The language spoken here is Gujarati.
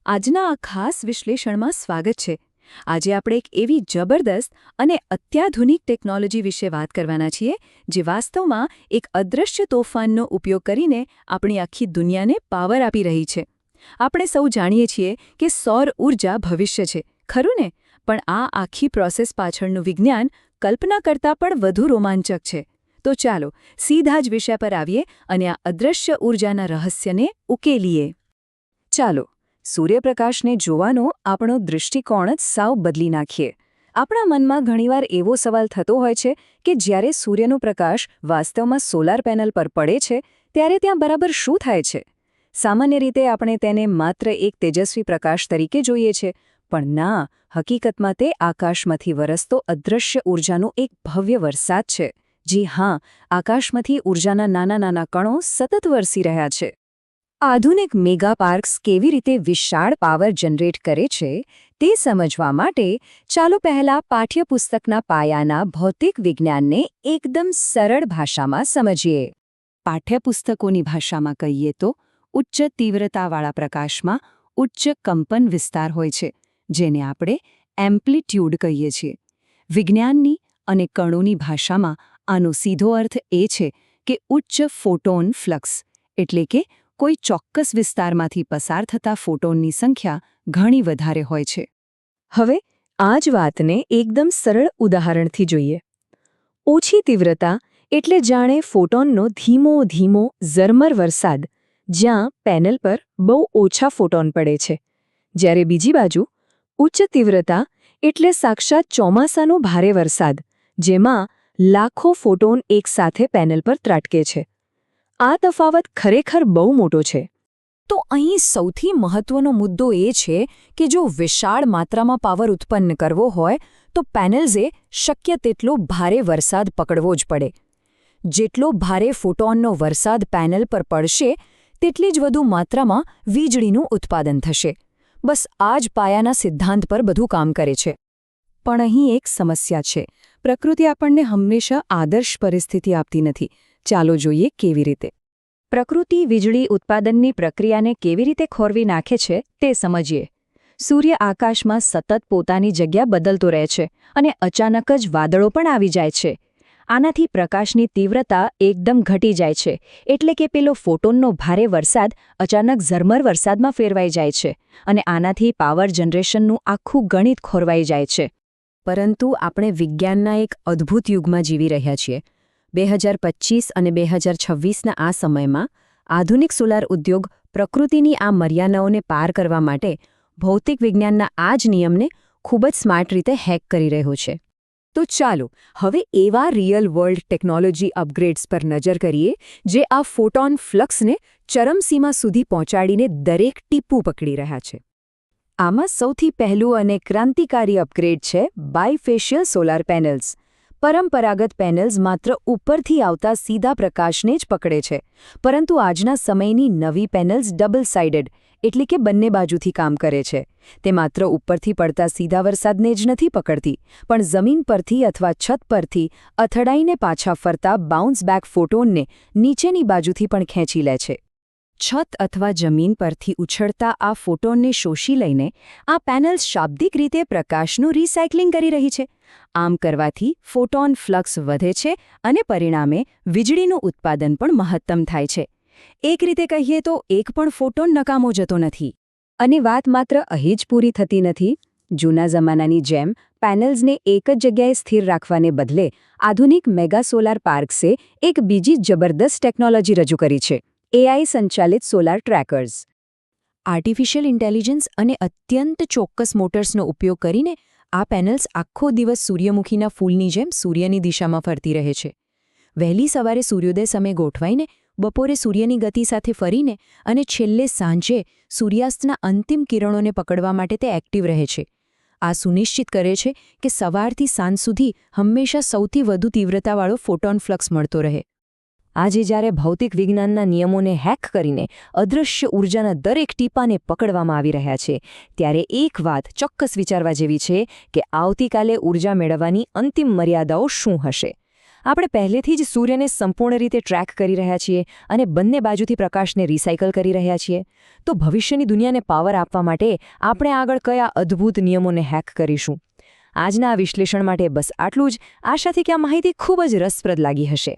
આજના આ ખાસ વિશ્લેષણમાં સ્વાગત છે. આજે આપણે એક એવી જબરદસ્ત અને અત્યાધુનિક ટેકનોલોજી વિશે વાત કરવાના છીએ જે વાસ્તવમાં એક અદૃશ્ય તોફાનનો ઉપયોગ કરીને આપણી આખી દુનિયાને પાવર આપી રહી છે. આપણે સૌ જાણીએ છીએ કે સૌર ઊર્જા ભવિષ્ય છે, ખરું ને? પણ આ આખી પ્રોસેસ પાછળનું વિજ્ઞાન કલ્પના કરતાં પણ વધુ રોમાંચક છે. તો ચાલો સીધા જ વિષય પર આવીએ અને આ અદૃશ્ય ઊર્જાના રહસ્યને ઉકેલીએ. ચાલો સૂર્યપ્રકાશને જોવાનો આપણો દૃષ્ટિકોણ જ સાવ બદલી નાખીએ. આપણા મનમાં ઘણીવાર એવો સવાલ થતો હોય છે કે જ્યારે સૂર્યનો પ્રકાશ વાસ્તવમાં સોલાર પેનલ પર પડે છે ત્યારે ત્યાં બરાબર શું થાય છે? સામાન્ય રીતે આપણે તેને માત્ર એક તેજસ્વી પ્રકાશ તરીકે જોઈએ છે, પણ ના, હકીકતમાં તે આકાશમાંથી વરસતો અદૃશ્ય ઊર્જાનો એક ભવ્ય વરસાદ છે. જી હા, આકાશમાંથી ઊર્જાના નાના નાના કણો સતત વરસી રહ્યા છે. આધુનિક મેગા પાર્ક્સ કેવી રીતે વિશાળ પાવર જનરેટ કરે છે તે સમજવા માટે ચાલો પહેલા પાઠ્યપુસ્તકના પાયાના ભૌતિક વિજ્ઞાનને એકદમ સરળ ભાષામાં સમજીએ. પાઠ્યપુસ્તકોની ભાષામાં કહીએ તો ઉચ્ચ તીવ્રતાવાળા પ્રકાશમાં ઉચ્ચ કંપન વિસ્તાર હોય છે, જેને આપણે એમ્પ્લિટ્યૂડ કહીએ છીએ. વિજ્ઞાનની અને કણોની ભાષામાં આનો સીધો અર્થ એ છે કે ઉચ્ચ ફોટોન ફ્લક્સ, એટલે કે કોઈ ચોક્કસ વિસ્તારમાંથી પસાર થતા ફોટોનની સંખ્યા ઘણી વધારે હોય છે. હવે આ જ વાતને એકદમ સરળ ઉદાહરણથી જોઈએ. ઓછી તીવ્રતા એટલે જાણે ફોટોનનો ધીમો ધીમો ઝરમર વરસાદ, જ્યાં પેનલ પર બહુ ઓછા ફોટોન પડે છે. જ્યારે બીજી બાજુ ઉચ્ચ તીવ્રતા એટલે સાક્ષાત ચોમાસાનો ભારે વરસાદ, જેમાં લાખો ફોટોન એકસાથે પેનલ પર ત્રાટકે છે. આ તફાવત ખરેખર બહુ મોટો છે. તો અહીં સૌથી મહત્વનો મુદ્દો એ છે કે જો વિશાળ માત્રામાં પાવર ઉત્પન્ન કરવો હોય તો પેનલ્સે શક્ય તેટલો ભારે વરસાદ પકડવો જ પડે. જેટલો ભારે ફોટોનનો વરસાદ પેનલ પર પડશે તેટલી જ વધુ માત્રામાં વીજળીનું ઉત્પાદન થશે. બસ આ જ પાયાના સિદ્ધાંત પર બધું કામ કરે છે. પણ અહીં એક સમસ્યા છે. પ્રકૃતિ આપણને હંમેશા આદર્શ પરિસ્થિતિ આપતી નથી. ચાલો જોઈએ કેવી રીતે. પ્રકૃતિ વીજળી ઉત્પાદનની પ્રક્રિયાને કેવી રીતે ખોરવી નાખે છે તે સમજીએ. સૂર્ય આકાશમાં સતત પોતાની જગ્યા બદલતો રહે છે અને અચાનક જ વાદળો પણ આવી જાય છે. આનાથી પ્રકાશની તીવ્રતા એકદમ ઘટી જાય છે, એટલે કે પેલો ફોટોનનો ભારે વરસાદ અચાનક ઝરમર વરસાદમાં ફેરવાઈ જાય છે અને આનાથી પાવર જનરેશનનું આખું ગણિત ખોરવાઈ જાય છે. પરંતુ આપણે વિજ્ઞાનના એક અદ્ભુત યુગમાં જીવી રહ્યા છીએ. 2025 અને 2026ના આ સમયમાં આધુનિક સોલાર ઉદ્યોગ પ્રકૃતિની આ મર્યાદાઓને પાર કરવા માટે ભૌતિક વિજ્ઞાનના આ જ નિયમને ખૂબ જ સ્માર્ટ રીતે હેક કરી રહ્યો છે. તો ચાલો હવે એવા રિયલ વર્લ્ડ ટેકનોલોજી અપગ્રેડ્સ પર નજર કરીએ જે આ ફોટોન ફ્લક્સને ચરમસીમા સુધી પહોંચાડીને દરેક ટીપું પકડી રહ્યા છે. આમાં સૌથી પહેલું અને ક્રાંતિકારી અપગ્રેડ છે બાયફેશિયલ સોલાર પેનલ્સ. પરંપરાગત પેનલ્સ માત્ર ઉપરથી આવતા સીધા પ્રકાશને જ પકડે છે, પરંતુ આજના સમયની નવી પેનલ્સ ડબલ સાઇડેડ, એટલે કે બંને બાજુથી કામ કરે છે. તે માત્ર ઉપરથી પડતા સીધા વરસાદને જ નથી પકડતી, પણ જમીન પરથી અથવા છત પરથી અથડાઈને પાછા ફરતા બાઉન્સ બેક ફોટોનને નીચેની બાજુથી પણ ખેંચી લે છે. છત અથવા જમીન પરથી ઉછળતા આ ફોટોનને શોષી લઈને આ પેનલ્સ શાબ્દિક રીતે પ્રકાશનું રિસાયકલિંગ કરી રહી છે. આમ કરવાથી ફોટોન ફ્લક્સ વધે છે અને પરિણામે વીજળીનું ઉત્પાદન પણ મહત્તમ થાય છે. એક રીતે કહીએ તો એક પણ ફોટોન નકામો જતો નથી. અને વાત માત્ર અહીં જ પૂરી થતી નથી. જૂના જમાનાની જેમ પેનલ્સને એક જ જગ્યાએ સ્થિર રાખવાને બદલે આધુનિક મેગા સોલાર પાર્ક્સે એક બીજી જબરદસ્ત ટેકનોલોજી રજૂ કરી છે: AI સંચાલિત સોલાર ટ્રેકર્સ. આર્ટિફિશિયલ ઇન્ટેલિજન્સ અને અત્યંત ચોક્કસ મોટર્સનો ઉપયોગ કરીને આ પેનલ્સ આખો દિવસ સૂર્યમુખીના ફૂલની જેમ સૂર્યની દિશામાં ફરતી રહે છે. વહેલી સવારે સૂર્યોદય સમયે ગોઠવાઈને, બપોરે સૂર્યની ગતિ સાથે ફરીને અને છેલ્લે સાંજે સૂર્યાસ્તના અંતિમ કિરણોને પકડવા માટે તે એક્ટિવ રહે છે. આ સુનિશ્ચિત કરે છે કે સવારથી સાંજ સુધી હંમેશા સૌથી વધુ તીવ્રતાવાળો ફોટોન ફ્લક્સ મળતો રહે. આજે જ્યારે ભૌતિક વિજ્ઞાનના નિયમોને હેક કરીને અદૃશ્ય ઊર્જાના દરેક ટીપાને પકડવામાં આવી રહ્યા છે, ત્યારે એક વાત ચોક્કસ વિચારવા જેવી છે કે આવતીકાલે ઊર્જા મેળવવાની અંતિમ મર્યાદાઓ શું હશે. આપણે પહેલેથી જ સૂર્યને સંપૂર્ણ રીતે ટ્રેક કરી રહ્યા છીએ અને બંને બાજુથી પ્રકાશને રિસાયકલ કરી રહ્યા છીએ, તો ભવિષ્યની દુનિયાને પાવર આપવા માટે આપણે આગળ કયા અદ્ભુત નિયમોને હેક કરીશું? આજના આ વિશ્લેષણ માટે બસ આટલું જ. આશાથી કે આ માહિતી ખૂબ જ રસપ્રદ લાગી હશે.